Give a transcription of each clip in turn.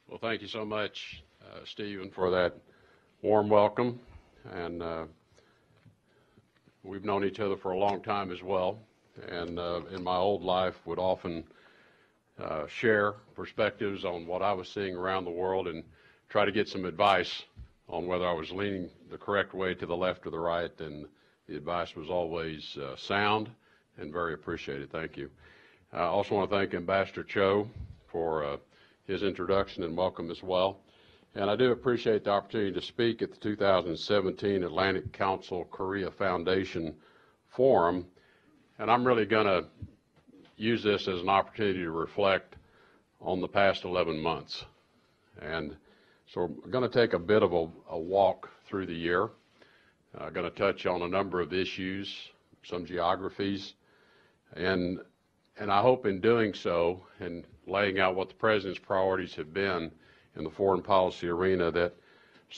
Well, thank you so much, Stephen, for that warm welcome. And we've known each other for a long time as well. And in my old life, would often share perspectives on what I was seeing around the world and try to get some advice on whether I was leaning the correct way to the left or the right. And the advice was always sound and very appreciated. Thank you. I also want to thank Ambassador Cho for his introduction and welcome as well. And I do appreciate the opportunity to speak at the 2017 Atlantic Council Korea Foundation Forum. And I'm really going to use this as an opportunity to reflect on the past 11 months. And so we're going to take a bit of a walk through the year. I'm going to touch on a number of issues, some geographies, and I hope in doing so and laying out what the President's priorities have been in the foreign policy arena that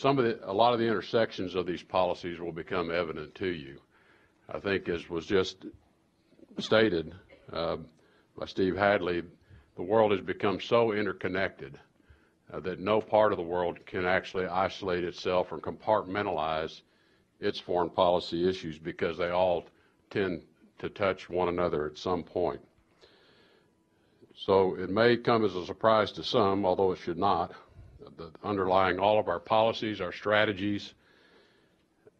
a lot of the intersections of these policies will become evident to you. I think, as was just stated by Steve Hadley, the world has become so interconnected that no part of the world can actually isolate itself or compartmentalize its foreign policy issues because they all tend to touch one another at some point. So it may come as a surprise to some, although it should not, that underlying all of our policies, our strategies,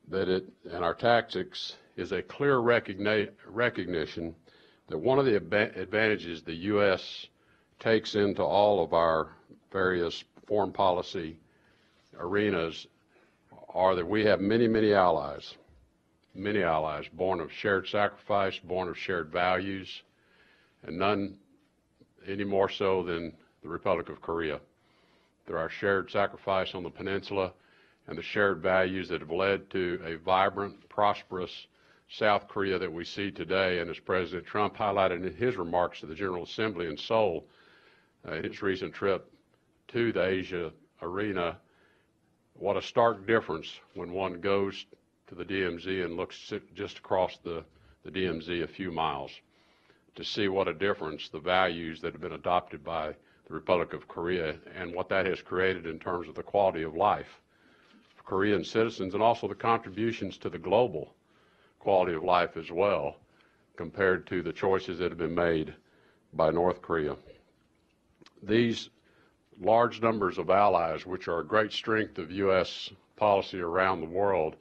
and our tactics is a clear recognition that one of the advantages the U.S. takes into all of our various foreign policy arenas are that we have many, many allies born of shared sacrifice, born of shared values, and none any more so than the Republic of Korea. Through our shared sacrifice on the peninsula and the shared values that have led to a vibrant, prosperous South Korea that we see today, and as President Trump highlighted in his remarks to the General Assembly in Seoul, his recent trip to the Asia arena, what a stark difference when one goes to the DMZ and looks just across the DMZ a few miles to see what a difference the values that have been adopted by the Republic of Korea and what that has created in terms of the quality of life for Korean citizens, and also the contributions to the global quality of life as well compared to the choices that have been made by North Korea. These large numbers of allies, which are a great strength of U.S. policy around the world,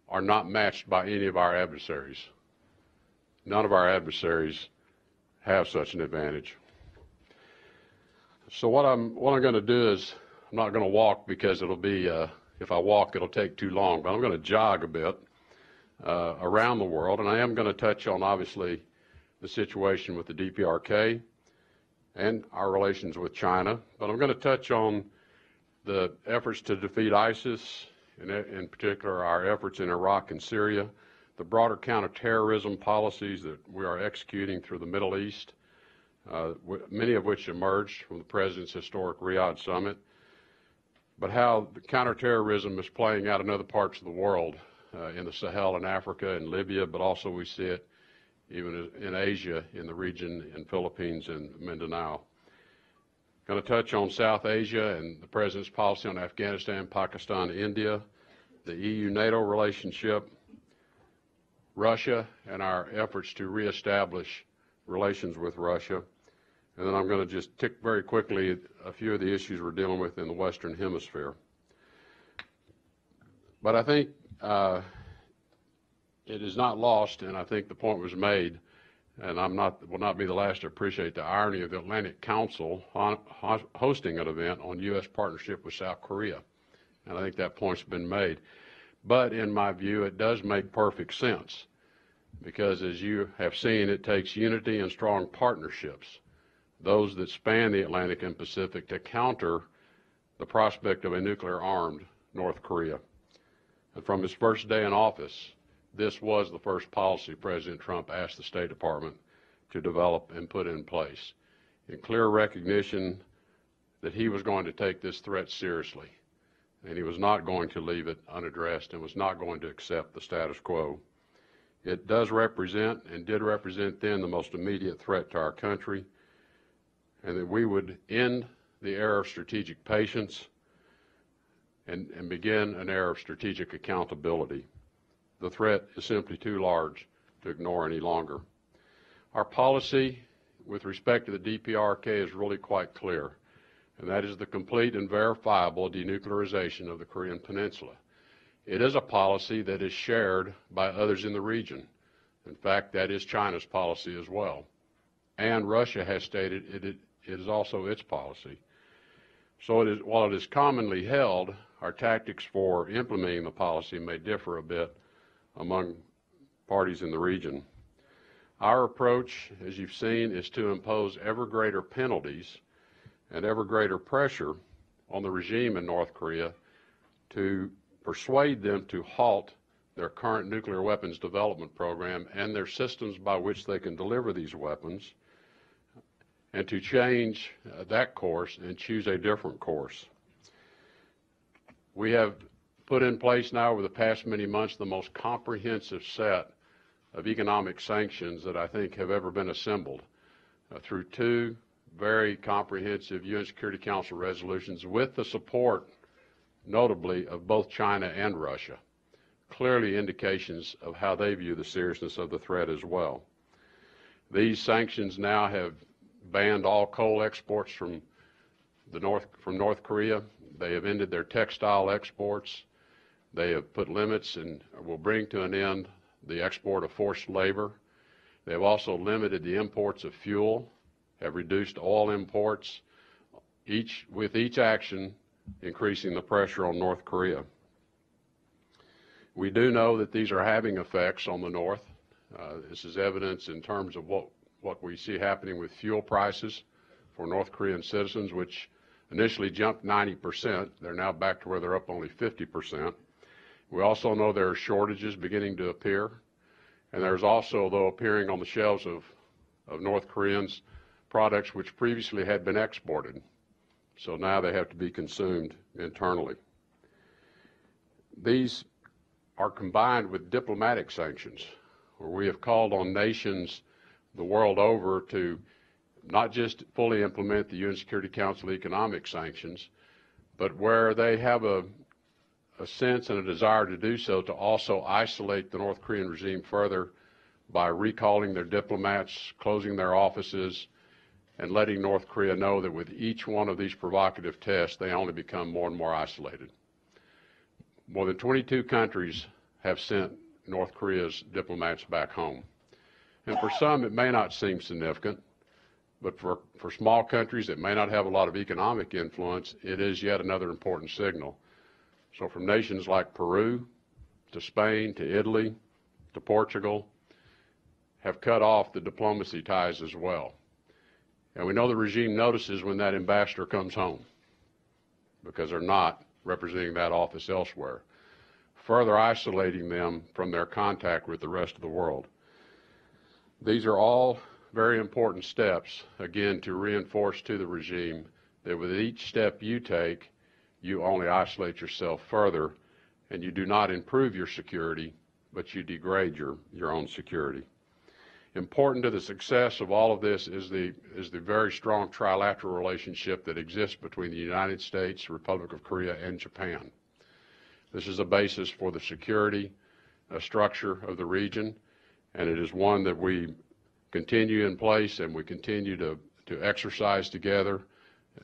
are not matched by any of our adversaries. None of our adversaries have such an advantage. So what I'm going to do is, I'm not going to walk because it'll be, if I walk, it'll take too long, but I'm going to jog a bit around the world, and I am going to touch on, obviously, the situation with the DPRK and our relations with China, but I'm going to touch on the efforts to defeat ISIS, in particular our efforts in Iraq and Syria, the broader counterterrorism policies that we are executing through the Middle East, many of which emerged from the President's historic Riyadh summit, but how the counterterrorism is playing out in other parts of the world, in the Sahel in Africa and Libya, but also we see it even in Asia, in the region, in Philippines and Mindanao. Going to touch on South Asia and the President's policy on Afghanistan, Pakistan, India, the EU-NATO relationship, Russia, and our efforts to reestablish relations with Russia. And then I'm going to just tick very quickly a few of the issues we're dealing with in the Western Hemisphere. But I think it is not lost, and I think the point was made, and will not be the last to appreciate the irony of the Atlantic Council hosting an event on U.S. partnership with South Korea. And I think that point's been made. But in my view, it does make perfect sense because, as you have seen, it takes unity and strong partnerships, those that span the Atlantic and Pacific, to counter the prospect of a nuclear-armed North Korea. And from his first day in office, this was the first policy President Trump asked the State Department to develop and put in place, in clear recognition that he was going to take this threat seriously, and he was not going to leave it unaddressed and was not going to accept the status quo. It does represent, and did represent then, the most immediate threat to our country, and that we would end the era of strategic patience and begin an era of strategic accountability. The threat is simply too large to ignore any longer. Our policy with respect to the DPRK is really quite clear, and that is the complete and verifiable denuclearization of the Korean Peninsula. It is a policy that is shared by others in the region. In fact, that is China's policy as well. And Russia has stated it is also its policy. So while it is commonly held, our tactics for implementing the policy may differ a bit among parties in the region. Our approach, as you've seen, is to impose ever greater penalties and ever greater pressure on the regime in North Korea to persuade them to halt their current nuclear weapons development program and their systems by which they can deliver these weapons, and to change that course and choose a different course. We have put in place now over the past many months the most comprehensive set of economic sanctions that I think have ever been assembled through two very comprehensive UN Security Council resolutions with the support, notably, of both China and Russia. Clearly indications of how they view the seriousness of the threat as well. These sanctions now have banned all coal exports from North Korea. They have ended their textile exports. They have put limits and will bring to an end the export of forced labor. They have also limited the imports of fuel, have reduced oil imports, with each action increasing the pressure on North Korea. We do know that these are having effects on the North. This is evidence in terms of what we see happening with fuel prices for North Korean citizens, which initially jumped 90%. They're now back to where they're up only 50%. We also know there are shortages beginning to appear, and there's also, though, appearing on the shelves of North Koreans products which previously had been exported. So now they have to be consumed internally. These are combined with diplomatic sanctions, where we have called on nations the world over to not just fully implement the UN Security Council economic sanctions, but where they have a sense and a desire to do so, to also isolate the North Korean regime further by recalling their diplomats, closing their offices, and letting North Korea know that with each one of these provocative tests, they only become more and more isolated. More than 22 countries have sent North Korea's diplomats back home. And for some, it may not seem significant, but for small countries that may not have a lot of economic influence, it is yet another important signal. So from nations like Peru to Spain to Italy to Portugal have cut off the diplomacy ties as well. And we know the regime notices when that ambassador comes home, because they're not representing that office elsewhere, further isolating them from their contact with the rest of the world. These are all very important steps, again, to reinforce to the regime that with each step you take, you only isolate yourself further, and you do not improve your security, but you degrade your own security. Important to the success of all of this is the very strong trilateral relationship that exists between the United States, Republic of Korea, and Japan. This is a basis for the security structure of the region, and it is one that we continue in place and we continue to exercise together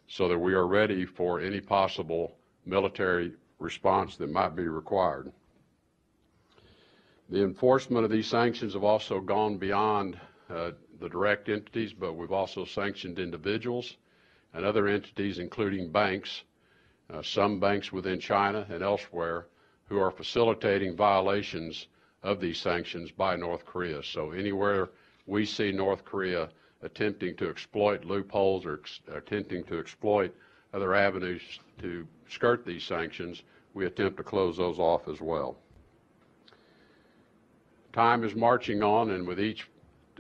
so that we are ready for any possible military response that might be required. The enforcement of these sanctions have also gone beyond the direct entities, but we've also sanctioned individuals and other entities, including banks, some banks within China and elsewhere, who are facilitating violations of these sanctions by North Korea. So anywhere we see North Korea attempting to exploit loopholes or attempting to exploit other avenues to skirt these sanctions, we attempt to close those off as well. Time is marching on, and with each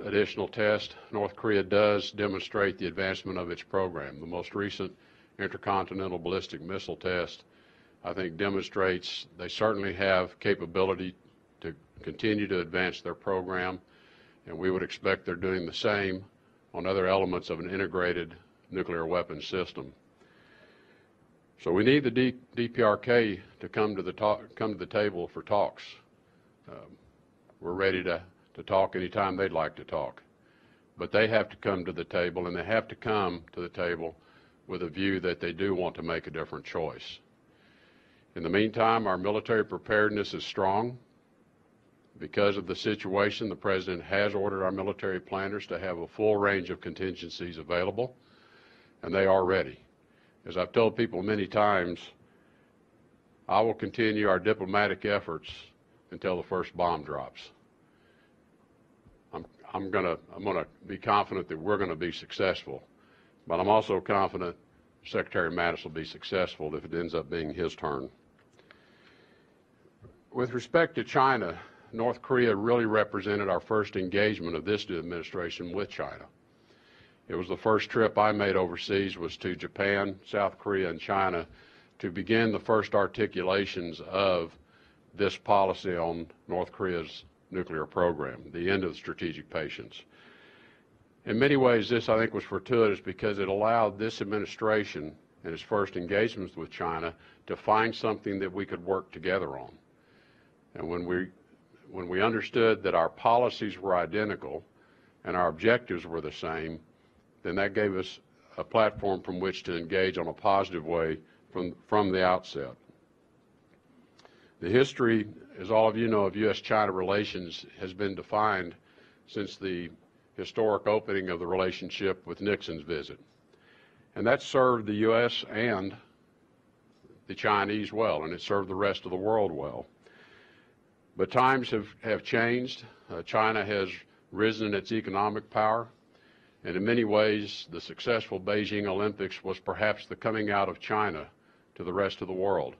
additional test, North Korea does demonstrate the advancement of its program. The most recent intercontinental ballistic missile test, I think, demonstrates they certainly have capability to continue to advance their program, and we would expect they're doing the same on other elements of an integrated nuclear weapons system. So we need the DPRK to come to the table for talks. We're ready to talk anytime they'd like to talk. But they have to come to the table, and they have to come to the table with a view that they do want to make a different choice. In the meantime, our military preparedness is strong. Because of the situation, the President has ordered our military planners to have a full range of contingencies available, and they are ready. As I've told people many times, I will continue our diplomatic efforts until the first bomb drops. I'm gonna be confident that we're gonna be successful, but I'm also confident Secretary Mattis will be successful if it ends up being his turn. With respect to China, North Korea really represented our first engagement of this administration with China. It was the first trip I made overseas was to Japan, South Korea, and China to begin the first articulations of this policy on North Korea's nuclear program, the end of strategic patience. In many ways, this, I think, was fortuitous because it allowed this administration in its first engagements with China to find something that we could work together on. And when we understood that our policies were identical and our objectives were the same, then that gave us a platform from which to engage on a positive way from the outset. The history, as all of you know, of U.S.-China relations has been defined since the historic opening of the relationship with Nixon's visit. And that served the U.S. and the Chinese well, and it served the rest of the world well. But times have changed. China has risen in its economic power. And in many ways, the successful Beijing Olympics was perhaps the coming out of China to the rest of the world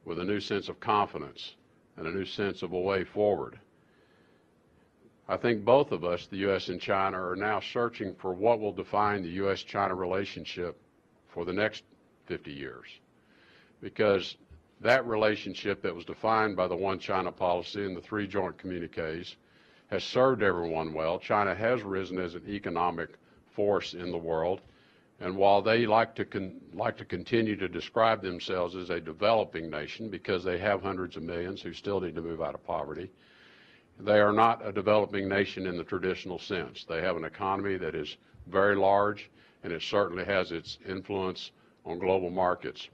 with a new sense of confidence and a new sense of a way forward. I think both of us, the U.S. and China, are now searching for what will define the U.S.-China relationship for the next 50 years. Because that relationship that was defined by the One China policy and the 3 joint communiques has served everyone well. China has risen as an economic force in the world, and while they like to continue to describe themselves as a developing nation because they have hundreds of millions who still need to move out of poverty, they are not a developing nation in the traditional sense. They have an economy that is very large, and it certainly has its influence on global markets.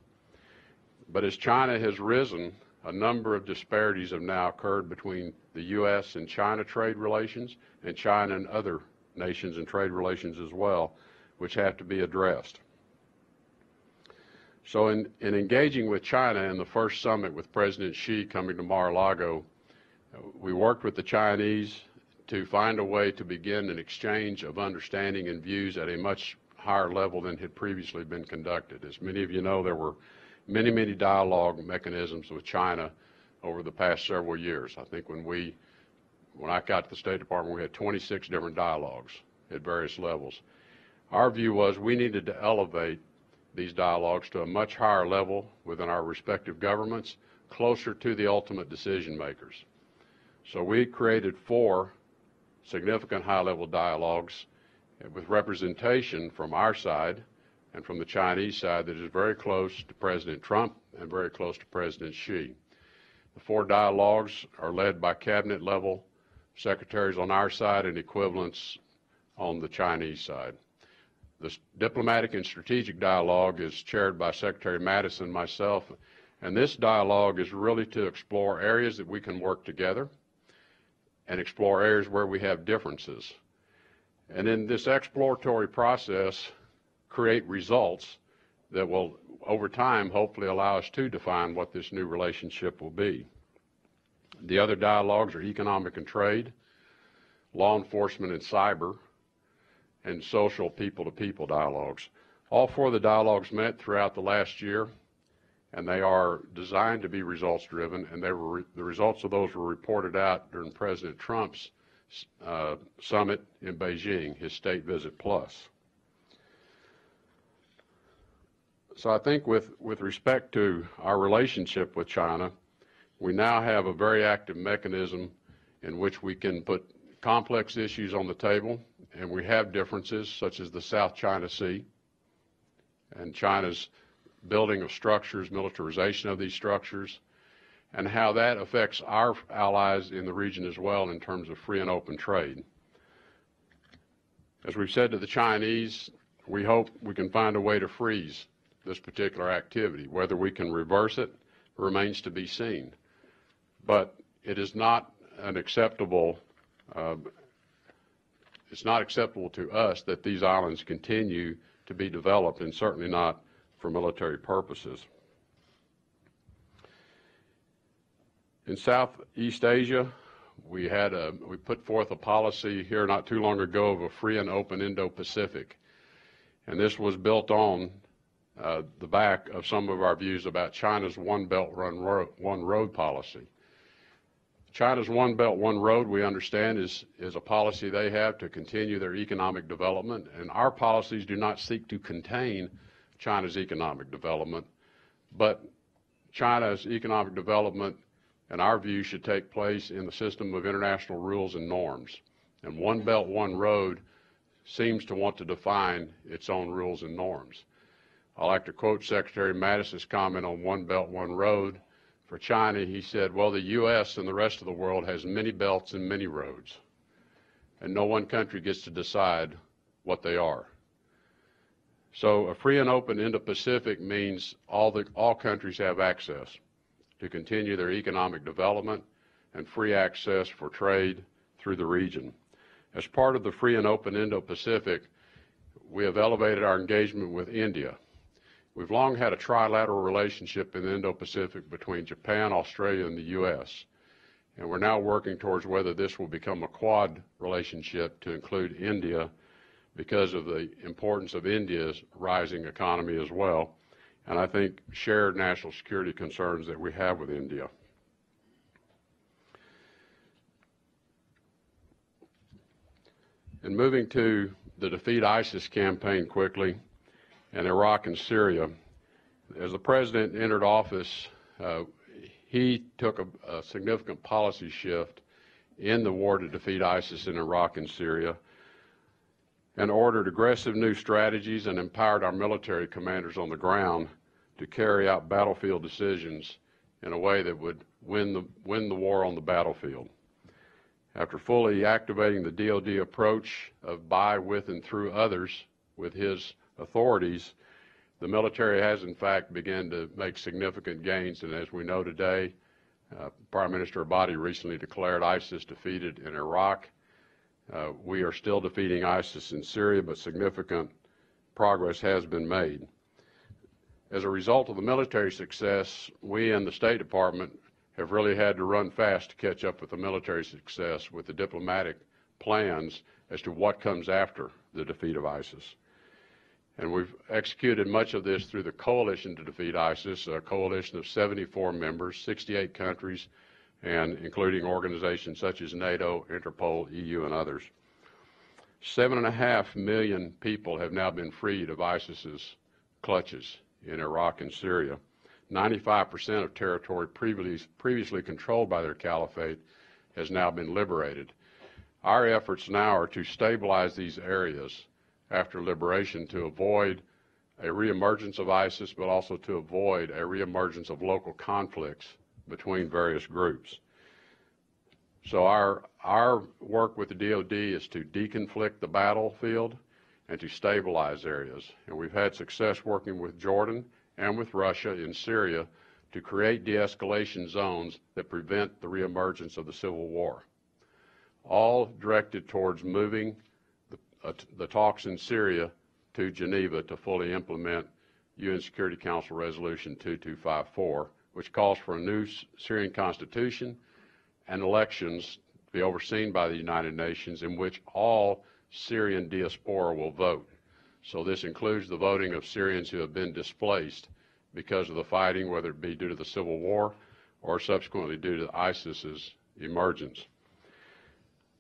But as China has risen, a number of disparities have now occurred between the U.S. and China trade relations and China and other nations and trade relations as well, which have to be addressed. So in engaging with China in the first summit with President Xi coming to Mar-a-Lago, we worked with the Chinese to find a way to begin an exchange of understanding and views at a much higher level than had previously been conducted. As many of you know, there were many dialogue mechanisms with China over the past several years. I think when I got to the State Department, we had 26 different dialogues at various levels. Our view was we needed to elevate these dialogues to a much higher level within our respective governments, closer to the ultimate decision makers. So we created 4 significant high-level dialogues with representation from our side and from the Chinese side that is very close to President Trump and very close to President Xi. The 4 dialogues are led by cabinet-level secretaries on our side and equivalents on the Chinese side. The diplomatic and strategic dialogue is chaired by Secretary Mattis and myself, and this dialogue is really to explore areas that we can work together and explore areas where we have differences. And in this exploratory process, create results that will, over time, hopefully allow us to define what this new relationship will be. The other dialogues are economic and trade, law enforcement and cyber, and social people-to-people dialogues. All 4 of the dialogues met throughout the last year, and they are designed to be results-driven, and the results of those were reported out during President Trump's summit in Beijing, his State Visit Plus. So I think with respect to our relationship with China, we now have a very active mechanism in which we can put complex issues on the table, and we have differences such as the South China Sea and China's building of structures, militarization of these structures, and how that affects our allies in the region as well in terms of free and open trade. As we've said to the Chinese, we hope we can find a way to freeze this particular activity. Whether we can reverse it remains to be seen. But it is not an acceptable, it's not acceptable to us that these islands continue to be developed, and certainly not for military purposes. In Southeast Asia, we put forth a policy here not too long ago of a free and open Indo-Pacific, and this was built on the back of some of our views about China's One Belt, One Road policy. China's One Belt, One Road, we understand, is a policy they have to continue their economic development, and our policies do not seek to contain China's economic development, but China's economic development, in our view, should take place in the system of international rules and norms. And One Belt, One Road seems to want to define its own rules and norms. I like to quote Secretary Mattis's comment on One Belt, One Road. For China, he said, well, the U.S. and the rest of the world has many belts and many roads, and no one country gets to decide what they are. So a free and open Indo-Pacific means all countries have access to continue their economic development and free access for trade through the region. As part of the free and open Indo-Pacific, we have elevated our engagement with India. We've long had a trilateral relationship in the Indo-Pacific between Japan, Australia, and the U.S., and we're now working towards whether this will become a quad relationship to include India because of the importance of India's rising economy as well, and I think shared national security concerns that we have with India. And moving to the Defeat ISIS campaign quickly, and Iraq and Syria, as the President entered office, he took a significant policy shift in the war to defeat ISIS in Iraq and Syria, and ordered aggressive new strategies and empowered our military commanders on the ground to carry out battlefield decisions in a way that would win the war on the battlefield. After fully activating the DoD approach of by, with, and through others with his authorities, the military has in fact begun to make significant gains, and as we know today, Prime Minister Abadi recently declared ISIS defeated in Iraq. We are still defeating ISIS in Syria, but significant progress has been made. As a result of the military success, we in the State Department have really had to run fast to catch up with the military success with the diplomatic plans as to what comes after the defeat of ISIS. And we've executed much of this through the Coalition to Defeat ISIS, a coalition of 74 members, 68 countries, and including organizations such as NATO, Interpol, EU, and others. 7.5 million people have now been freed of ISIS's clutches in Iraq and Syria. 95% of territory previously controlled by their caliphate has now been liberated. Our efforts now are to stabilize these areas after liberation to avoid a reemergence of ISIS, but also to avoid a reemergence of local conflicts between various groups. So our work with the DoD is to deconflict the battlefield and to stabilize areas. And we've had success working with Jordan and with Russia in Syria to create de-escalation zones that prevent the reemergence of the civil war, all directed towards moving the talks in Syria to Geneva to fully implement UN Security Council Resolution 2254, which calls for a new Syrian constitution and elections to be overseen by the United Nations in which all Syrian diaspora will vote. So this includes the voting of Syrians who have been displaced because of the fighting, whether it be due to the civil war or subsequently due to ISIS's emergence.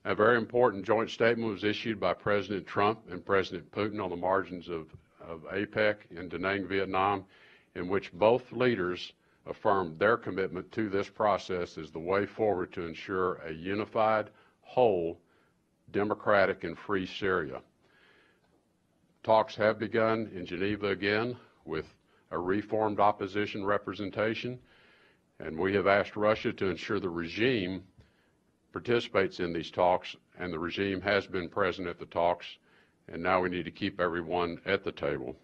A very important joint statement was issued by President Trump and President Putin on the margins of APEC in Da Nang, Vietnam, in which both leaders affirmed their commitment to this process as the way forward to ensure a unified, whole, democratic, and free Syria. Talks have begun in Geneva again with a reformed opposition representation, and we have asked Russia to ensure the regime participates in these talks, and the regime has been present at the talks, and now we need to keep everyone at the table.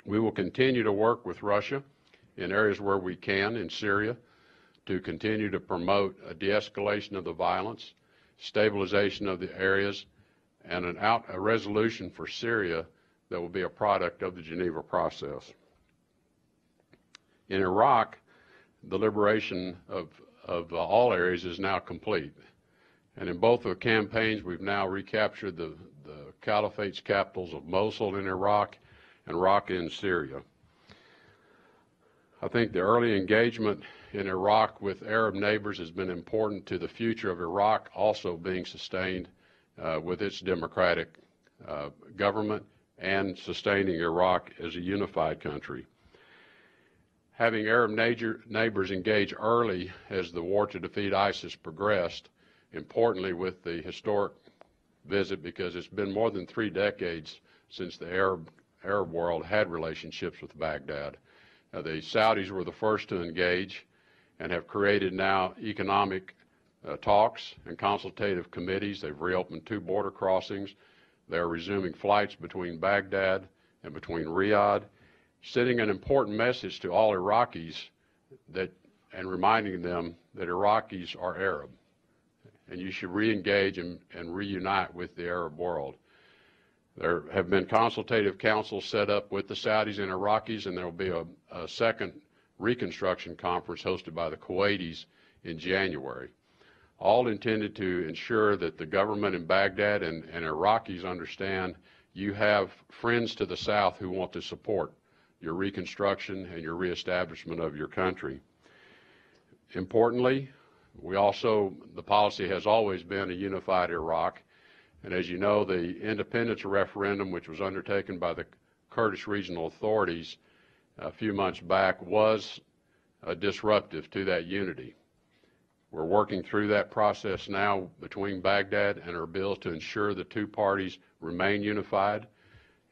We will continue to work with Russia in areas where we can in Syria to continue to promote a de-escalation of the violence, stabilization of the areas, and a resolution for Syria that will be a product of the Geneva process. In Iraq, the liberation of all areas is now complete. And in both of the campaigns, we've now recaptured the caliphate's capitals of Mosul in Iraq and Raqqa in Syria. I think the early engagement in Iraq with Arab neighbors has been important to the future of Iraq also being sustained with its democratic government and sustaining Iraq as a unified country. Having Arab neighbors engage early as the war to defeat ISIS progressed, importantly with the historic visit, because it's been more than 3 decades since the Arab world had relationships with Baghdad. The Saudis were the first to engage and have created now economic talks and consultative committees. They've reopened 2 border crossings. They're resuming flights between Baghdad and between Riyadh, sending an important message to all Iraqis and reminding them that Iraqis are Arab, and you should re-engage and reunite with the Arab world. There have been consultative councils set up with the Saudis and Iraqis, and there will be a second reconstruction conference hosted by the Kuwaitis in January, all intended to ensure that the government in Baghdad and Iraqis understand you have friends to the south who want to support your reconstruction and your reestablishment of your country. Importantly, the policy has always been a unified Iraq, and as you know, the independence referendum, which was undertaken by the Kurdish regional authorities a few months back, was disruptive to that unity. We're working through that process now between Baghdad and Erbil to ensure the 2 parties remain unified,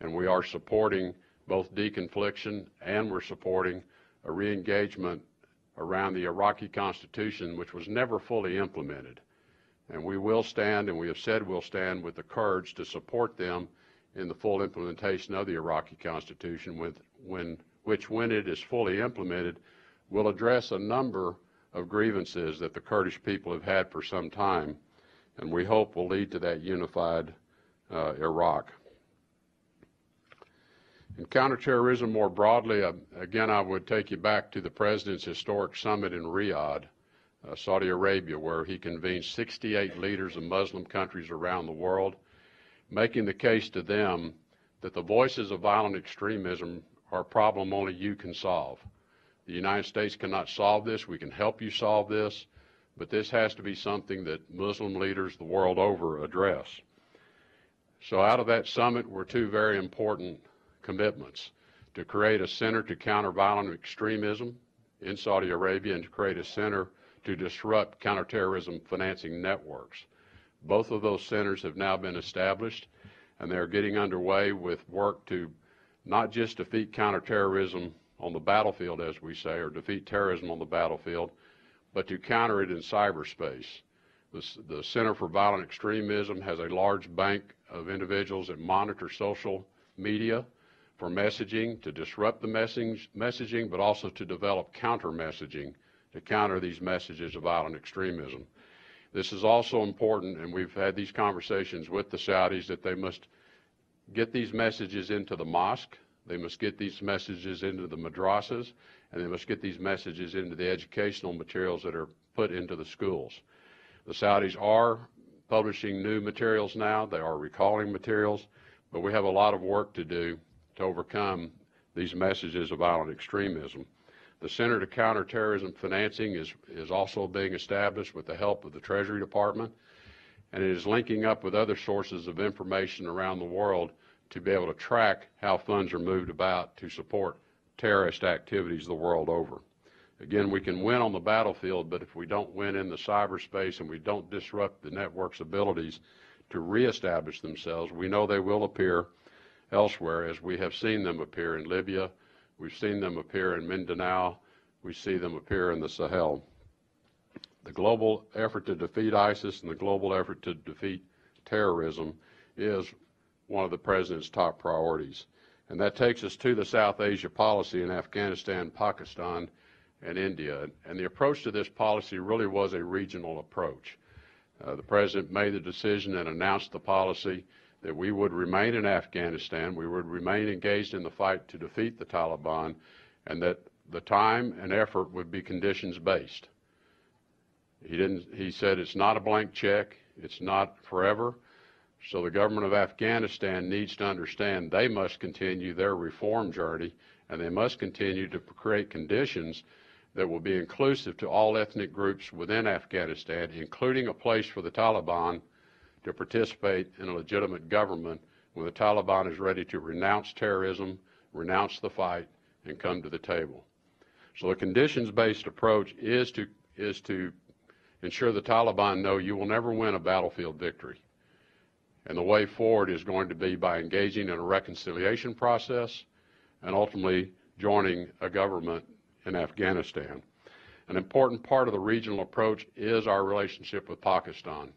and we are supporting both deconfliction, and we're supporting a re-engagement around the Iraqi constitution, which was never fully implemented. And we will stand, and we have said we'll stand with the Kurds to support them in the full implementation of the Iraqi constitution, which, when it is fully implemented, will address a number of grievances that the Kurdish people have had for some time, and we hope will lead to that unified Iraq. In counterterrorism more broadly, again, I would take you back to the President's historic summit in Riyadh, Saudi Arabia, where he convened 68 leaders of Muslim countries around the world, making the case to them that the voices of violent extremism are a problem only you can solve. The United States cannot solve this. We can help you solve this, but this has to be something that Muslim leaders the world over address. So out of that summit were 2 very important commitments: to create a center to counter violent extremism in Saudi Arabia and to create a center to disrupt counterterrorism financing networks. Both of those centers have now been established, and they're getting underway with work to not just defeat counterterrorism on the battlefield, as we say, or defeat terrorism on the battlefield, but to counter it in cyberspace. The Center for Violent Extremism has a large bank of individuals that monitor social media for messaging, to disrupt the messaging, but also to develop counter-messaging to counter these messages of violent extremism. This is also important, and we've had these conversations with the Saudis, that they must get these messages into the mosque, they must get these messages into the madrasas, and they must get these messages into the educational materials that are put into the schools. The Saudis are publishing new materials now, they are recalling materials, but we have a lot of work to do to overcome these messages of violent extremism. The Center to Counter Terrorism Financing is also being established with the help of the Treasury Department, and it is linking up with other sources of information around the world to be able to track how funds are moved about to support terrorist activities the world over. Again, we can win on the battlefield, but if we don't win in the cyberspace and we don't disrupt the network's abilities to reestablish themselves, we know they will appear elsewhere, as we have seen them appear in Libya, We've seen them appear in Mindanao. We see them appear in the Sahel. The global effort to defeat ISIS and the global effort to defeat terrorism is one of the President's top priorities. And that takes us to the South Asia policy in Afghanistan, Pakistan, and India. And the approach to this policy really was a regional approach. The President made the decision and announced the policy that we would remain in Afghanistan, we would remain engaged in the fight to defeat the Taliban, and that the time and effort would be conditions-based. He said it's not a blank check, it's not forever, so the government of Afghanistan needs to understand they must continue their reform journey, and they must continue to create conditions that will be inclusive to all ethnic groups within Afghanistan, including a place for the Taliban to participate in a legitimate government when the Taliban is ready to renounce terrorism, renounce the fight, and come to the table. So the conditions-based approach is to ensure the Taliban know you will never win a battlefield victory. And the way forward is going to be by engaging in a reconciliation process and ultimately joining a government in Afghanistan. An important part of the regional approach is our relationship with Pakistan.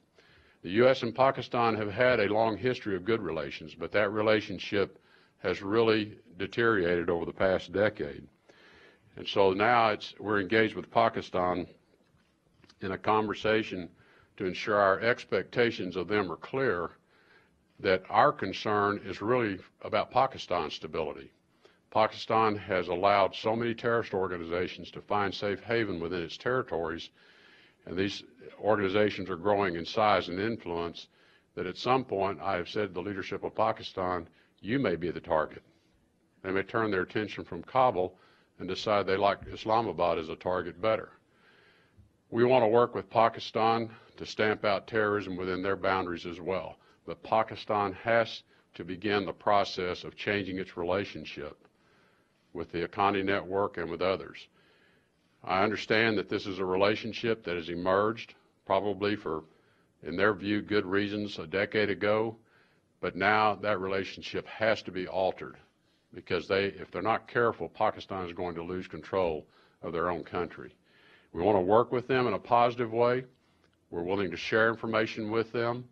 The U.S. and Pakistan have had a long history of good relations, but that relationship has really deteriorated over the past decade. And so now we're engaged with Pakistan in a conversation to ensure our expectations of them are clear, that our concern is really about Pakistan's stability. Pakistan has allowed so many terrorist organizations to find safe haven within its territories, and these organizations are growing in size and influence, that at some point I have said to the leadership of Pakistan, you may be the target. They may turn their attention from Kabul and decide they like Islamabad as a target better. We want to work with Pakistan to stamp out terrorism within their boundaries as well, but Pakistan has to begin the process of changing its relationship with the Haqqani Network and with others. I understand that this is a relationship that has emerged, probably for, in their view, good reasons a decade ago, but now that relationship has to be altered, because if they're not careful, Pakistan is going to lose control of their own country. We want to work with them in a positive way. We're willing to share information with them,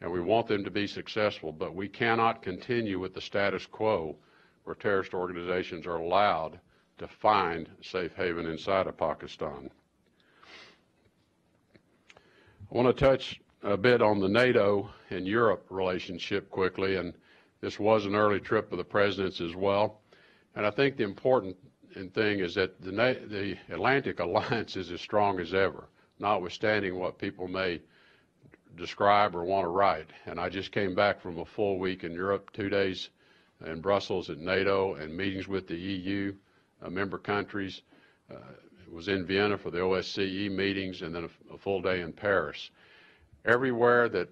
and we want them to be successful, but we cannot continue with the status quo where terrorist organizations are allowed to find safe haven inside of Pakistan. I want to touch a bit on the NATO and Europe relationship quickly, and this was an early trip of the President's as well. And I think the important thing is that the Atlantic Alliance is as strong as ever, notwithstanding what people may describe or want to write. And I just came back from a full week in Europe, 2 days in Brussels at NATO, and meetings with the EU member countries. Was in Vienna for the OSCE meetings, and then a full day in Paris. Everywhere that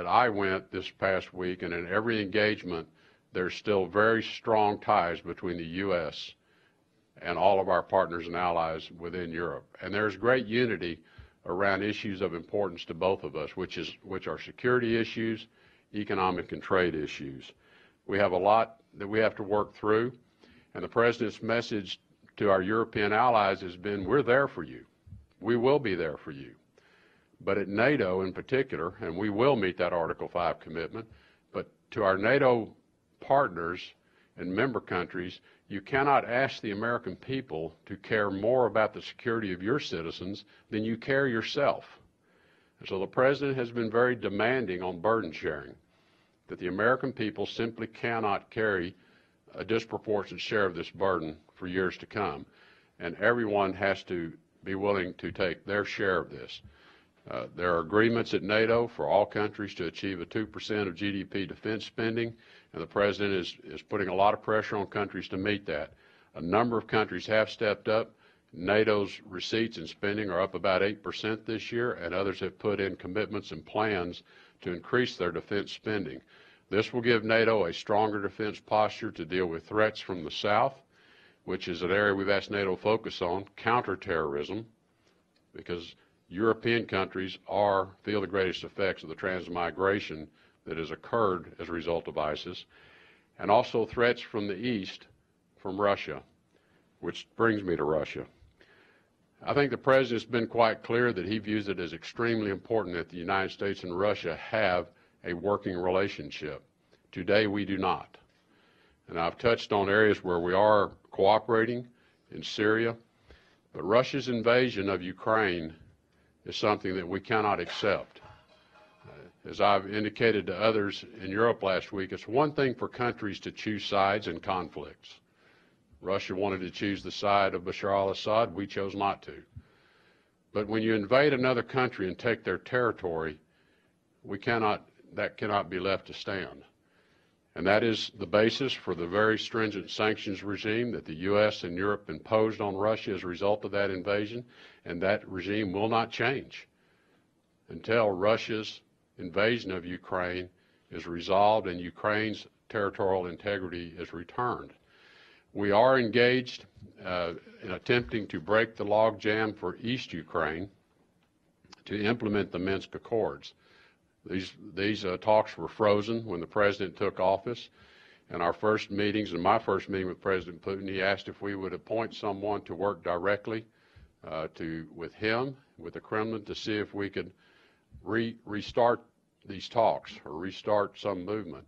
I went this past week, and in every engagement, there's still very strong ties between the U.S. and all of our partners and allies within Europe. And there's great unity around issues of importance to both of us, which are security issues, economic and trade issues. We have a lot that we have to work through, and the President's message to our European allies has been, we're there for you. We will be there for you. But at NATO in particular, and we will meet that Article 5 commitment, but to our NATO partners and member countries, you cannot ask the American people to care more about the security of your citizens than you care yourself. And so the President has been very demanding on burden sharing, that the American people simply cannot carry a disproportionate share of this burden for years to come, and everyone has to be willing to take their share of this. There are agreements at NATO for all countries to achieve a 2% of GDP defense spending, and the President is putting a lot of pressure on countries to meet that. A number of countries have stepped up. NATO's receipts and spending are up about 8% this year, and others have put in commitments and plans to increase their defense spending. This will give NATO a stronger defense posture to deal with threats from the south, which is an area we've asked NATO to focus on, counterterrorism, because European countries feel the greatest effects of the transmigration that has occurred as a result of ISIS, and also threats from the east from Russia, which brings me to Russia. I think the President's been quite clear that he views it as extremely important that the United States and Russia have a working relationship. Today, we do not. And I've touched on areas where we are cooperating in Syria, but Russia's invasion of Ukraine is something that we cannot accept. As I've indicated to others in Europe last week, it's one thing for countries to choose sides in conflicts. Russia wanted to choose the side of Bashar al-Assad. We chose not to. But when you invade another country and take their territory, that cannot be left to stand. And that is the basis for the very stringent sanctions regime that the U.S. and Europe imposed on Russia as a result of that invasion, and that regime will not change until Russia's invasion of Ukraine is resolved and Ukraine's territorial integrity is returned. We are engaged in attempting to break the logjam for East Ukraine to implement the Minsk Accords. These talks were frozen when the President took office. In our first meetings, in my first meeting with President Putin, he asked if we would appoint someone to work directly with him, with the Kremlin, to see if we could restart these talks or restart some movement.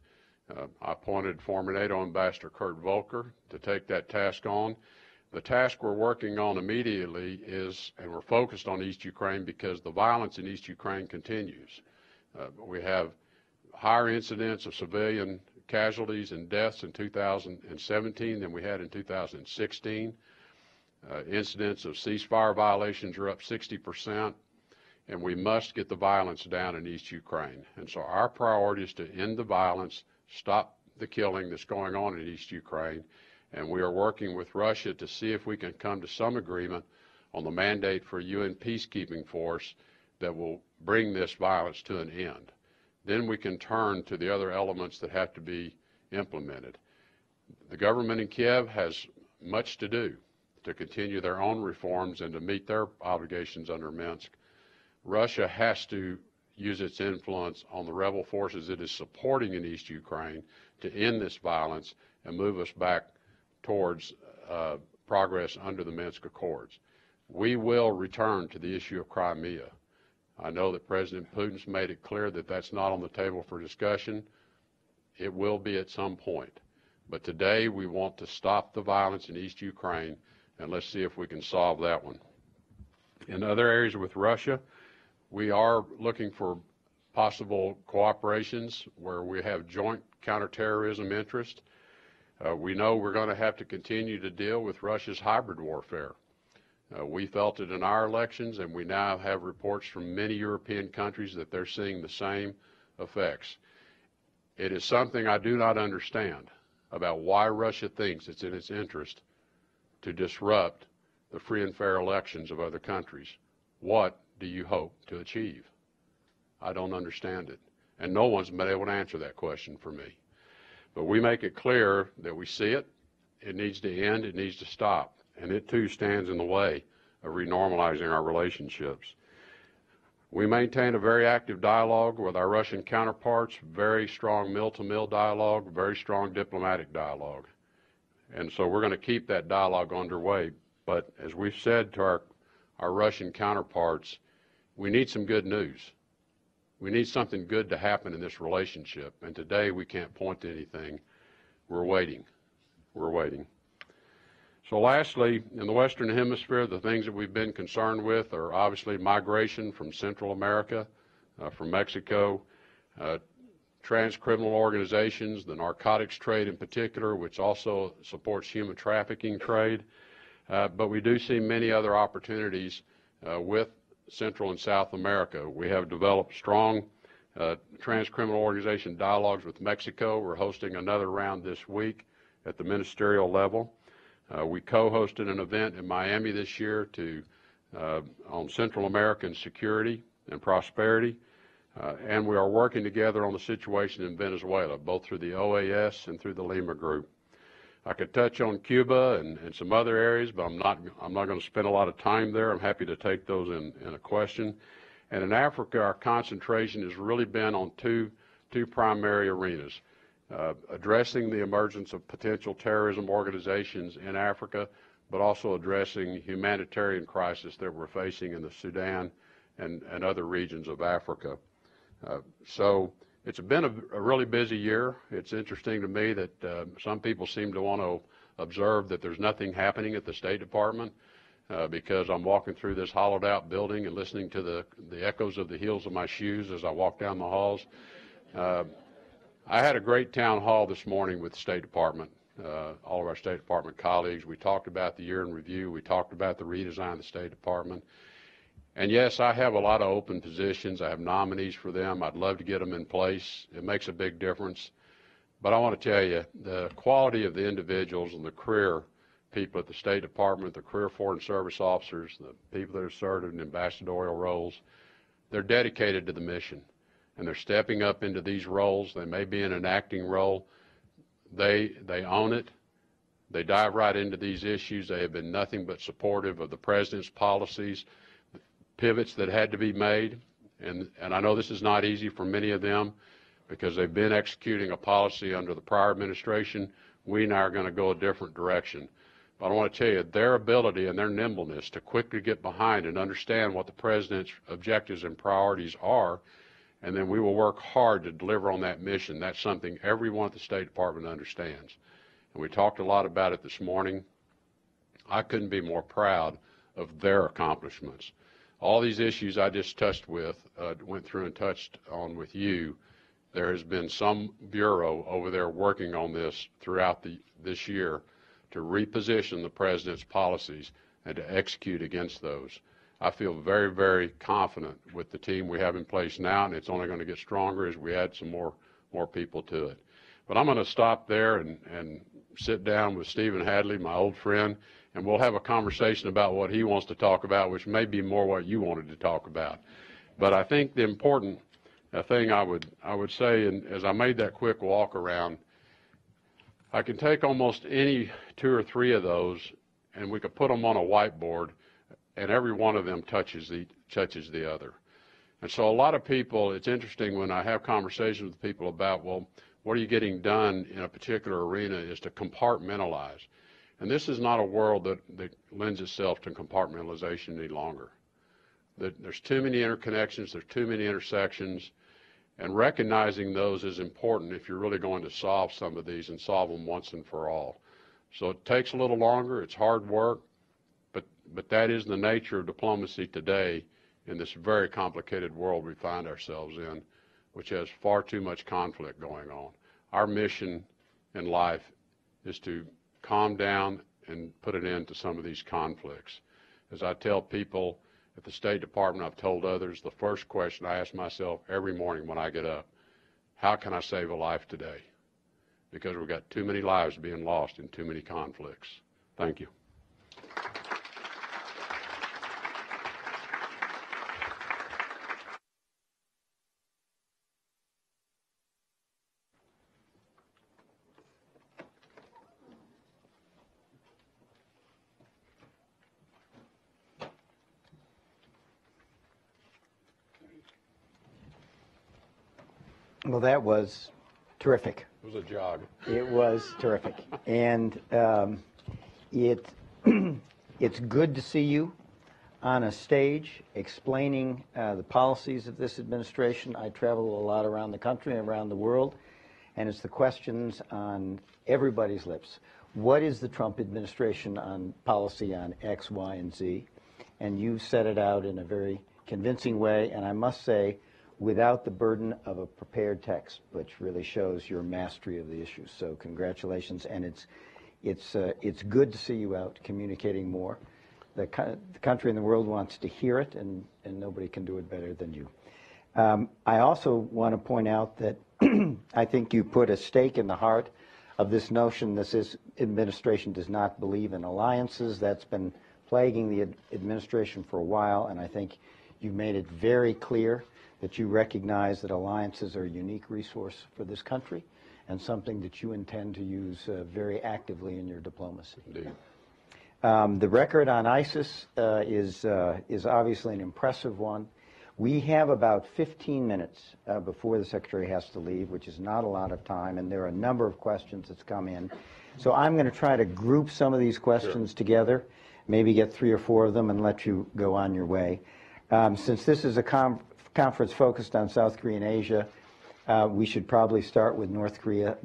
I appointed former NATO Ambassador Kurt Volker to take that task on. The task we're working on immediately is, and we're focused on East Ukraine because the violence in East Ukraine continues. We have higher incidents of civilian casualties and deaths in 2017 than we had in 2016. Incidents of ceasefire violations are up 60%, and we must get the violence down in East Ukraine. And so our priority is to end the violence, stop the killing that's going on in East Ukraine, and we are working with Russia to see if we can come to some agreement on the mandate for a UN peacekeeping force that will bring this violence to an end. Then we can turn to the other elements that have to be implemented. The government in Kiev has much to do to continue their own reforms and to meet their obligations under Minsk. Russia has to use its influence on the rebel forces it is supporting in East Ukraine to end this violence and move us back towards progress under the Minsk Accords. We will return to the issue of Crimea. I know that President Putin's made it clear that that's not on the table for discussion. It will be at some point. But today we want to stop the violence in East Ukraine, and let's see if we can solve that one. In other areas with Russia, we are looking for possible cooperations where we have joint counterterrorism interest. We know we're going to have to continue to deal with Russia's hybrid warfare. We felt it in our elections, and we now have reports from many European countries that they're seeing the same effects. It is something I do not understand about why Russia thinks it's in its interest to disrupt the free and fair elections of other countries. What do you hope to achieve? I don't understand it, and no one's been able to answer that question for me. But we make it clear that we see it, it needs to end, it needs to stop, and it too stands in the way of renormalizing our relationships. We maintain a very active dialogue with our Russian counterparts, very strong mill-to-mill dialogue, very strong diplomatic dialogue. And so we're going to keep that dialogue underway. But as we've said to our Russian counterparts, we need some good news. We need something good to happen in this relationship. And today we can't point to anything. We're waiting. We're waiting. So lastly, in the Western Hemisphere, the things that we've been concerned with are obviously migration from Central America, from Mexico, transcriminal organizations, the narcotics trade in particular, which also supports human trafficking trade. But we do see many other opportunities with Central and South America. We have developed strong transcriminal organization dialogues with Mexico. We're hosting another round this week at the ministerial level. We co-hosted an event in Miami this year on Central American security and prosperity, and we are working together on the situation in Venezuela, both through the OAS and through the Lima Group. I could touch on Cuba and some other areas, but I'm not going to spend a lot of time there. I'm happy to take those in a question. And in Africa, our concentration has really been on two primary arenas. addressing the emergence of potential terrorism organizations in Africa, but also addressing humanitarian crisis that we're facing in the Sudan and other regions of Africa. So it's been a really busy year. It's interesting to me that some people seem to want to observe that there's nothing happening at the State Department because I'm walking through this hollowed out building and listening to the echoes of the heels of my shoes as I walk down the halls. I had a great town hall this morning with the State Department, all of our State Department colleagues. We talked about the year in review. We talked about the redesign of the State Department. And yes, I have a lot of open positions. I have nominees for them. I'd love to get them in place. It makes a big difference. But I want to tell you, the quality of the individuals and the career people at the State Department, the career Foreign Service officers, the people that have served in ambassadorial roles, they're dedicated to the mission. And they're stepping up into these roles. They may be in an acting role. They own it. They dive right into these issues. They have been nothing but supportive of the President's policies, pivots that had to be made. And I know this is not easy for many of them because they've been executing a policy under the prior administration. We now are going to go a different direction. But I want to tell you, their ability and their nimbleness to quickly get behind and understand what the President's objectives and priorities are, and then we will work hard to deliver on that mission. That's something everyone at the State Department understands. And we talked a lot about it this morning. I couldn't be more proud of their accomplishments. All these issues I just went through and touched on with you, there has been some bureau over there working on this throughout this year to reposition the President's policies and to execute against those. I feel very, very confident with the team we have in place now, and it's only going to get stronger as we add some more people to it. But I'm going to stop there and sit down with Stephen Hadley, my old friend, and we'll have a conversation about what he wants to talk about, which may be more what you wanted to talk about. But I think the important thing I would say, and as I made that quick walk around, I can take almost any 2 or 3 of those, and we could put them on a whiteboard, and every one of them touches the other. And so a lot of people, it's interesting when I have conversations with people about, well, what are you getting done in a particular arena, is to compartmentalize. And this is not a world that lends itself to compartmentalization any longer. There's too many interconnections, there's too many intersections, and recognizing those is important if you're really going to solve some of these and solve them once and for all. So it takes a little longer, it's hard work, but that is the nature of diplomacy today in this very complicated world we find ourselves in, which has far too much conflict going on. Our mission in life is to calm down and put an end to some of these conflicts. As I tell people at the State Department, I've told others, the first question I ask myself every morning when I get up, how can I save a life today? Because we've got too many lives being lost in too many conflicts. Thank you. Well, that was terrific. It was a jog. It was terrific. And it's good to see you on a stage explaining the policies of this administration. I travel a lot around the country and around the world, and it's the questions on everybody's lips. What is the Trump administration on policy on X, Y, and Z? And you set it out in a very convincing way, and I must say, without the burden of a prepared text, which really shows your mastery of the issues. So congratulations, and it's good to see you out communicating more. The country and the world wants to hear it, and nobody can do it better than you. I also want to point out that I think you put a stake in the heart of this notion that this administration does not believe in alliances. That's been plaguing the administration for a while, and I think you made it very clear that you recognize that alliances are a unique resource for this country and something that you intend to use very actively in your diplomacy. Indeed. The record on ISIS is obviously an impressive one. We have about 15 minutes before the Secretary has to leave, which is not a lot of time, and there are a number of questions that's come in. So I'm going to try to group some of these questions together, maybe get 3 or 4 of them and let you go on your way. Since this is a conference focused on South Korea and Asia, we should probably start with North Korea.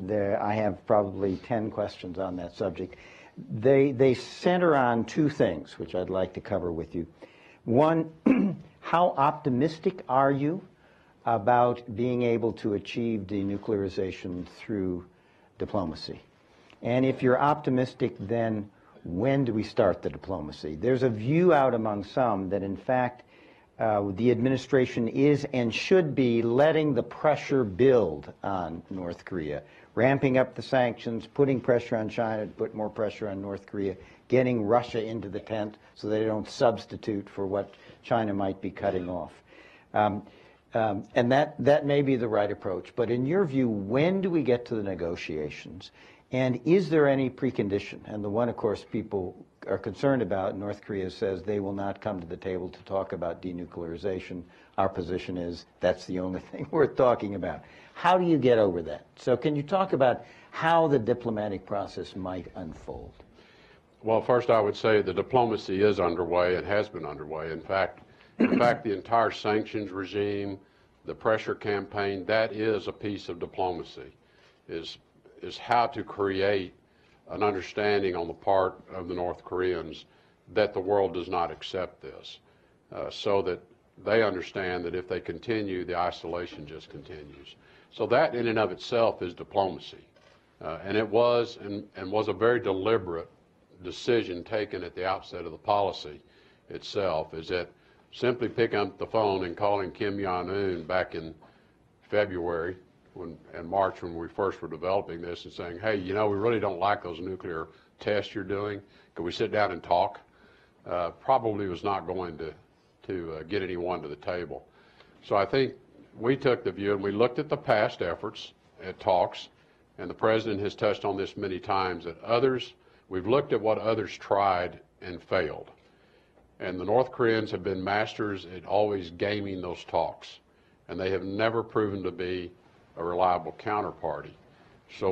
I have probably 10 questions on that subject. They center on 2 things, which I'd like to cover with you. One, how optimistic are you about being able to achieve denuclearization through diplomacy? And if you're optimistic, then when do we start the diplomacy? There's a view out among some that, in fact, the administration is and should be letting the pressure build on North Korea, ramping up the sanctions, putting pressure on China to put more pressure on North Korea, getting Russia into the tent so they don't substitute for what China might be cutting off. And that may be the right approach. But in your view, when do we get to the negotiations? And is there any precondition? And the one, of course, people are concerned about, North Korea says they will not come to the table to talk about denuclearization. Our position is that's the only thing worth talking about. How do you get over that? So can you talk about how the diplomatic process might unfold? Well, first I would say the diplomacy is underway and has been underway. In fact, the entire sanctions regime, the pressure campaign, that is a piece of diplomacy, is how to create an understanding on the part of the North Koreans that the world does not accept this, so that they understand that if they continue, the isolation just continues. So that in and of itself is diplomacy. And it was and was a very deliberate decision taken at the outset of the policy itself, is that simply picking up the phone and calling Kim Jong-un back in February and March when we first were developing this and saying, hey, you know, we really don't like those nuclear tests you're doing. Can we sit down and talk? Probably was not going to get anyone to the table. So I think we took the view and we looked at the past efforts at talks, and the President has touched on this many times, that we've looked at what others tried and failed. And the North Koreans have been masters at always gaming those talks, and they have never proven to be a reliable counterparty. So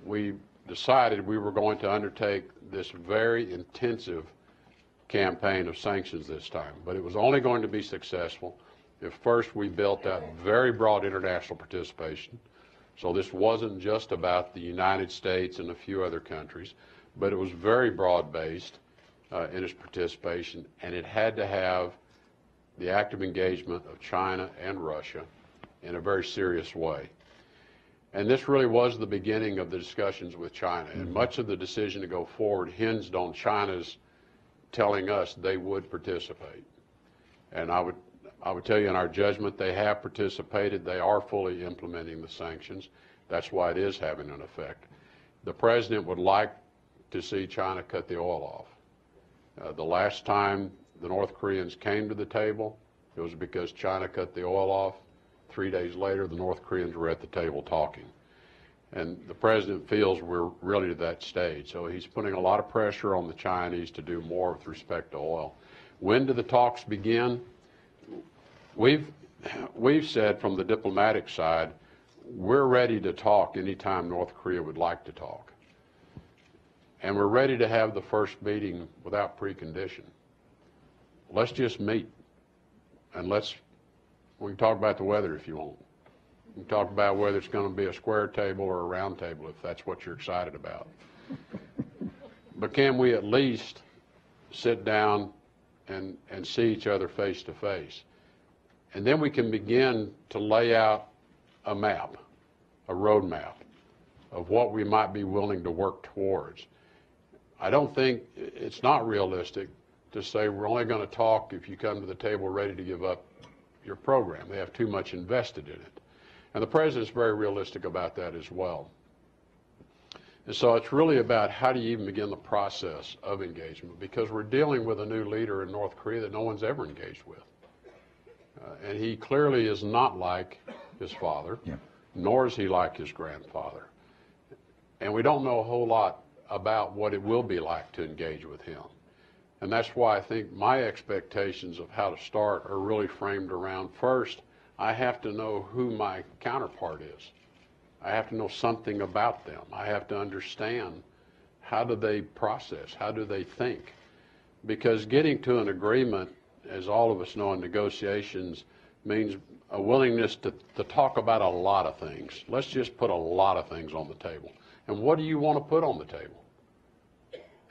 we decided we were going to undertake this very intensive campaign of sanctions this time. But it was only going to be successful if first we built out very broad international participation. So this wasn't just about the United States and a few other countries, but it was very broad-based in its participation, and it had to have the active engagement of China and Russia in a very serious way. And this really was the beginning of the discussions with China, and much of the decision to go forward hinged on China's telling us they would participate. And I would tell you, in our judgment, they have participated. They are fully implementing the sanctions. That's why it is having an effect. The President would like to see China cut the oil off. The last time the North Koreans came to the table, it was because China cut the oil off. 3 days later, the North Koreans were at the table talking. And the President feels we're really to that stage. So he's putting a lot of pressure on the Chinese to do more with respect to oil. When do the talks begin? We've said from the diplomatic side, we're ready to talk anytime North Korea would like to talk. And we're ready to have the first meeting without precondition. Let's just meet, and we can talk about the weather if you want. We can talk about whether it's going to be a square table or a round table, if that's what you're excited about. But can we at least sit down and see each other face to face? And then we can begin to lay out a map, a roadmap of what we might be willing to work towards. I don't think it's not realistic to say we're only going to talk if you come to the table ready to give up your program. They have too much invested in it. And the President's very realistic about that as well. And so it's really about how do you even begin the process of engagement, because we're dealing with a new leader in North Korea that no one's ever engaged with. And he clearly is not like his father, nor is he like his grandfather. And we don't know a whole lot about what it will be like to engage with him. And that's why I think my expectations of how to start are really framed around, first, I have to know who my counterpart is. I have to know something about them. I have to understand how do they process, how do they think. Because getting to an agreement, as all of us know in negotiations, means a willingness to talk about a lot of things. Let's just put a lot of things on the table. And what do you want to put on the table?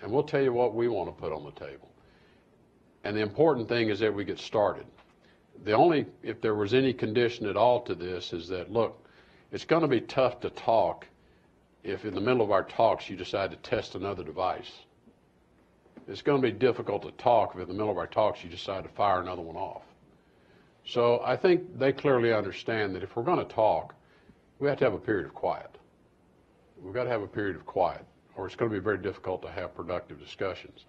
And we'll tell you what we want to put on the table. And the important thing is that we get started. If there was any condition at all to this, is that, look, it's going to be tough to talk if in the middle of our talks you decide to test another device. It's going to be difficult to talk if in the middle of our talks you decide to fire another one off. So I think they clearly understand that if we're going to talk, we have to have a period of quiet. We've got to have a period of quiet, or it's going to be very difficult to have productive discussions.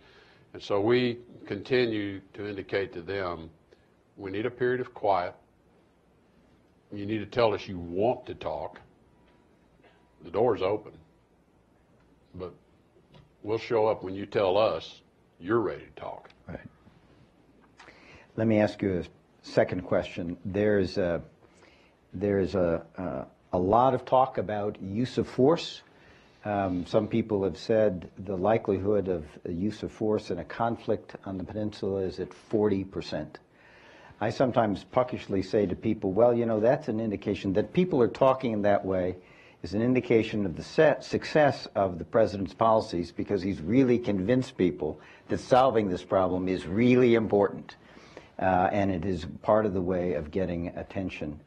And so we continue to indicate to them, we need a period of quiet. You need to tell us you want to talk. The door's open. But we'll show up when you tell us you're ready to talk. Right. Let me ask you a second question. There's a lot of talk about use of force. Some people have said the likelihood of the use of force in a conflict on the peninsula is at 40%. I sometimes puckishly say to people, well, you know, that's an indication that people are talking in that way is an indication of the success of the president's policies, because he's really convinced people that solving this problem is really important. And it is part of the way of getting attention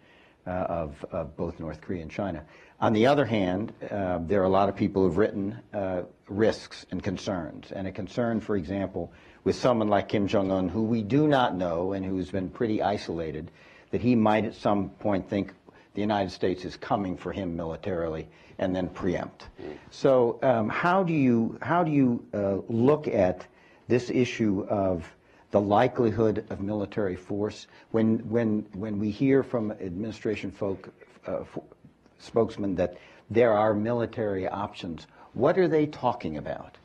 of both North Korea and China. On the other hand, there are a lot of people who've written risks and concerns. And a concern, for example, with someone like Kim Jong-un, who we do not know and who's been pretty isolated, that he might at some point think the United States is coming for him militarily and then preempt. So how do you look at this issue of the likelihood of military force when we hear from administration spokesmen that there are military options? What are they talking about?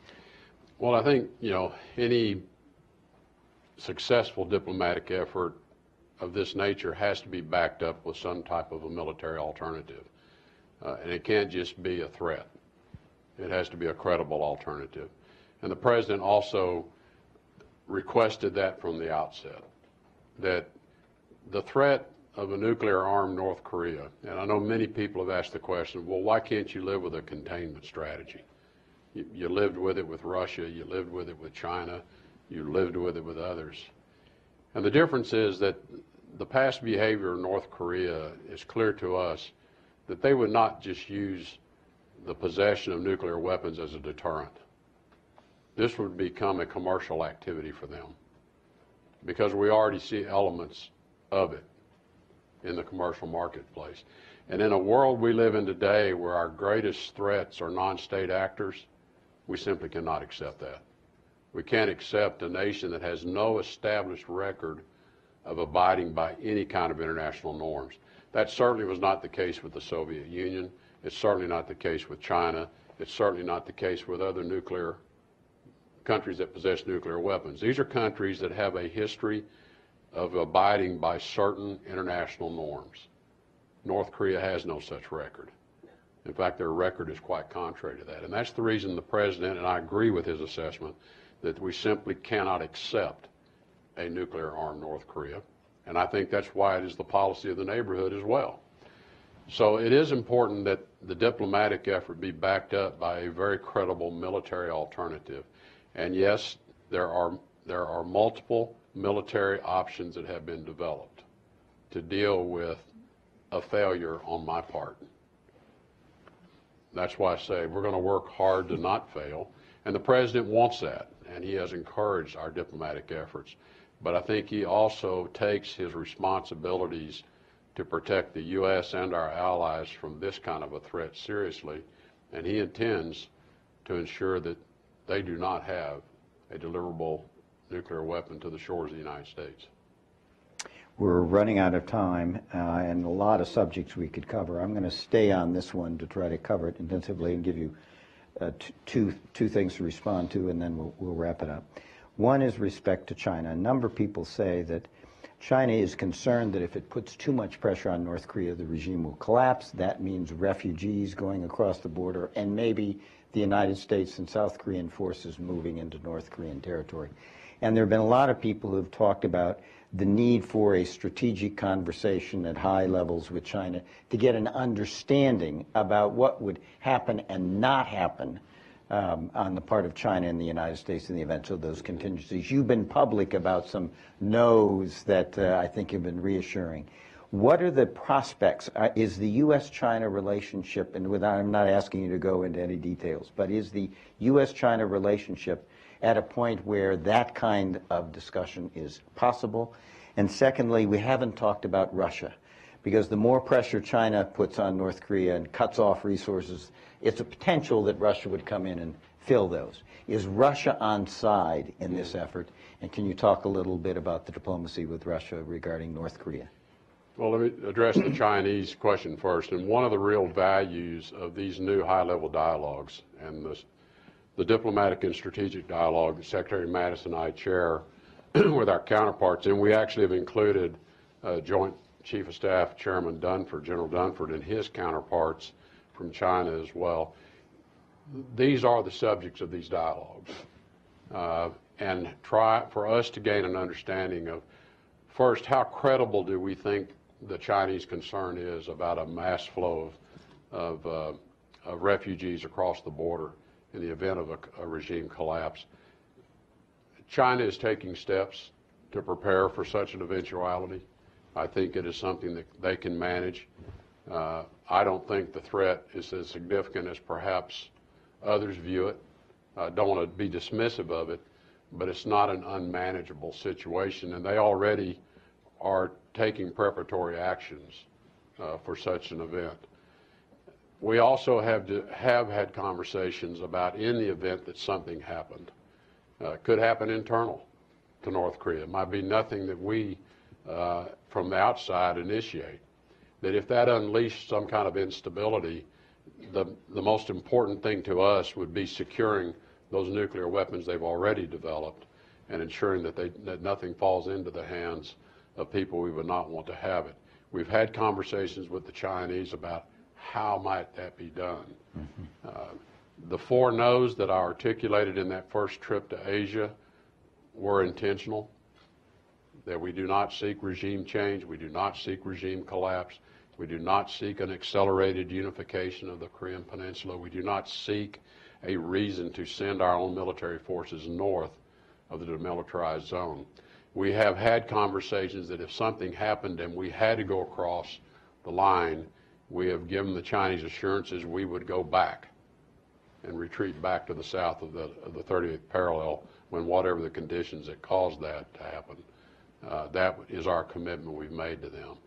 Well, I think, you know, any successful diplomatic effort of this nature has to be backed up with some type of a military alternative. And it can't just be a threat. It has to be a credible alternative. And the president also requested that from the outset, that the threat of a nuclear-armed North Korea, and I know many people have asked the question, well, why can't you live with a containment strategy? You lived with it with Russia, you lived with it with China, you lived with it with others. And the difference is that the past behavior of North Korea is clear to us that they would not just use the possession of nuclear weapons as a deterrent. This would become a commercial activity for them, because we already see elements of it in the commercial marketplace. And in a world we live in today where our greatest threats are non-state actors, we simply cannot accept that. We can't accept a nation that has no established record of abiding by any kind of international norms. That certainly was not the case with the Soviet Union. It's certainly not the case with China. It's certainly not the case with other nuclear countries that possess nuclear weapons. These are countries that have a history of abiding by certain international norms. North Korea has no such record. In fact, their record is quite contrary to that. And that's the reason the president, and I agree with his assessment, that we simply cannot accept a nuclear-armed North Korea. And I think that's why it is the policy of the neighborhood as well. So it is important that the diplomatic effort be backed up by a very credible military alternative. And yes, there are multiple military options that have been developed to deal with a failure on my part. That's why I say we're going to work hard to not fail. And the president wants that, and he has encouraged our diplomatic efforts. But I think he also takes his responsibilities to protect the U.S. and our allies from this kind of a threat seriously, and he intends to ensure that they do not have a deliverable nuclear weapon to the shores of the United States. We're running out of time, and a lot of subjects we could cover. I'm going to stay on this one to try to cover it intensively and give you two things to respond to, and then we'll wrap it up. One is respect to China. A number of people say that China is concerned that if it puts too much pressure on North Korea, the regime will collapse. That means refugees going across the border and maybe the United States and South Korean forces moving into North Korean territory. And there have been a lot of people who have talked about the need for a strategic conversation at high levels with China to get an understanding about what would happen and not happen on the part of China and the United States in the event of those contingencies. You've been public about some no's that I think have been reassuring. What are the prospects? Is the U.S.-China relationship, and I'm not asking you to go into any details, but is the U.S.-China relationship at a point where that kind of discussion is possible? And secondly, we haven't talked about Russia, because the more pressure China puts on North Korea and cuts off resources, it's a potential that Russia would come in and fill those. Is Russia on side in this effort? And can you talk a little bit about the diplomacy with Russia regarding North Korea? Well, let me address the Chinese question first. And one of the real values of these new high-level dialogues and the diplomatic and strategic dialogue that Secretary Mattis and I chair with our counterparts, and we actually have included Joint Chief of Staff Chairman Dunford, General Dunford, and his counterparts from China as well. These are the subjects of these dialogues, and try for us to gain an understanding of, first, how credible do we think the Chinese concern is about a mass flow of refugees across the border in the event of a regime collapse. China is taking steps to prepare for such an eventuality. I think it is something that they can manage. I don't think the threat is as significant as perhaps others view it. I don't want to be dismissive of it, but it's not an unmanageable situation, and they already are taking preparatory actions for such an event. We also have had conversations about, in the event that something happened, could happen internal to North Korea. It might be nothing that we, from the outside, initiate. That if that unleashed some kind of instability, the most important thing to us would be securing those nuclear weapons they've already developed and ensuring that nothing falls into the hands of people we would not want to have it. We've had conversations with the Chinese about how might that be done. The 4 no's that I articulated in that first trip to Asia were intentional, that we do not seek regime change, we do not seek regime collapse, we do not seek an accelerated unification of the Korean Peninsula, we do not seek a reason to send our own military forces north of the demilitarized zone. We have had conversations that if something happened and we had to go across the line, we have given the Chinese assurances we would go back and retreat back to the south of the 38th parallel when whatever the conditions that caused that to happen. That is our commitment we've made to them.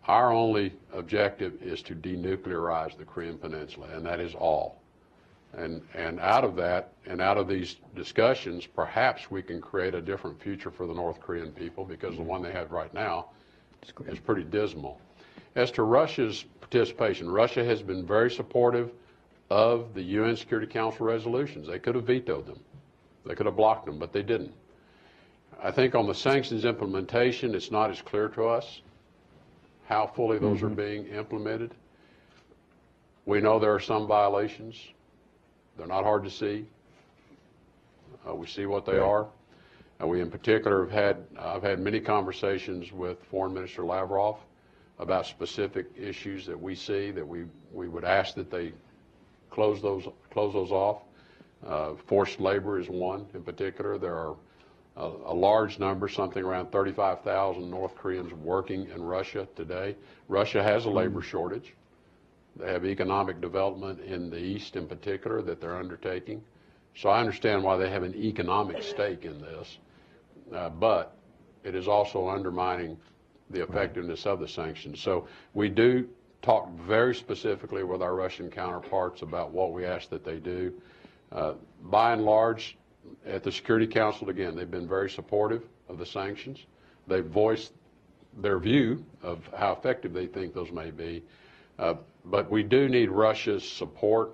Our only objective is to denuclearize the Korean Peninsula, and that is all. And out of that, and out of these discussions, perhaps we can create a different future for the North Korean people, because the one they have right now is pretty dismal. As to Russia's participation, Russia has been very supportive of the UN Security Council resolutions. They could have vetoed them. They could have blocked them, but they didn't. I think on the sanctions implementation, it's not as clear to us how fully those are being implemented. We know there are some violations. They're not hard to see. We see what they are. We in particular I've had many conversations with Foreign Minister Lavrov about specific issues that we see that we would ask that they close those off. Forced labor is one in particular. There are a large number, something around 35,000 North Koreans working in Russia today. Russia has a labor shortage. They have economic development in the East in particular that they're undertaking. So I understand why they have an economic stake in this, but it is also undermining the effectiveness of the sanctions. So we do talk very specifically with our Russian counterparts about what we ask that they do. By and large, at the Security Council, again, they've been very supportive of the sanctions. They've voiced their view of how effective they think those may be. But we do need Russia's support,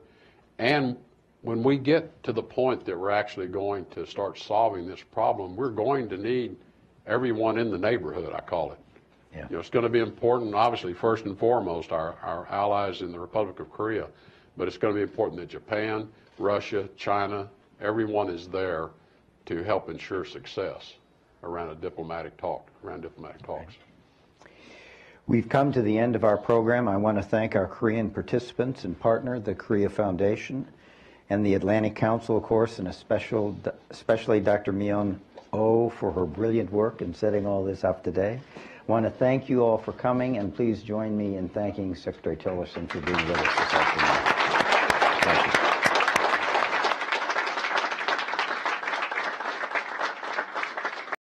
and when we get to the point that we're actually going to start solving this problem, we're going to need everyone in the neighborhood, I call it. Yeah. You know, it's going to be important, obviously, first and foremost, our allies in the Republic of Korea, but it's going to be important that Japan, Russia, China, everyone is there to help ensure success around diplomatic talks. We've come to the end of our program. I want to thank our Korean participants and partner, the Korea Foundation, and the Atlantic Council, of course, and especially Dr. Myeon Oh for her brilliant work in setting all this up today. I want to thank you all for coming, and please join me in thanking Secretary Tillerson for being with us this afternoon. Thank you.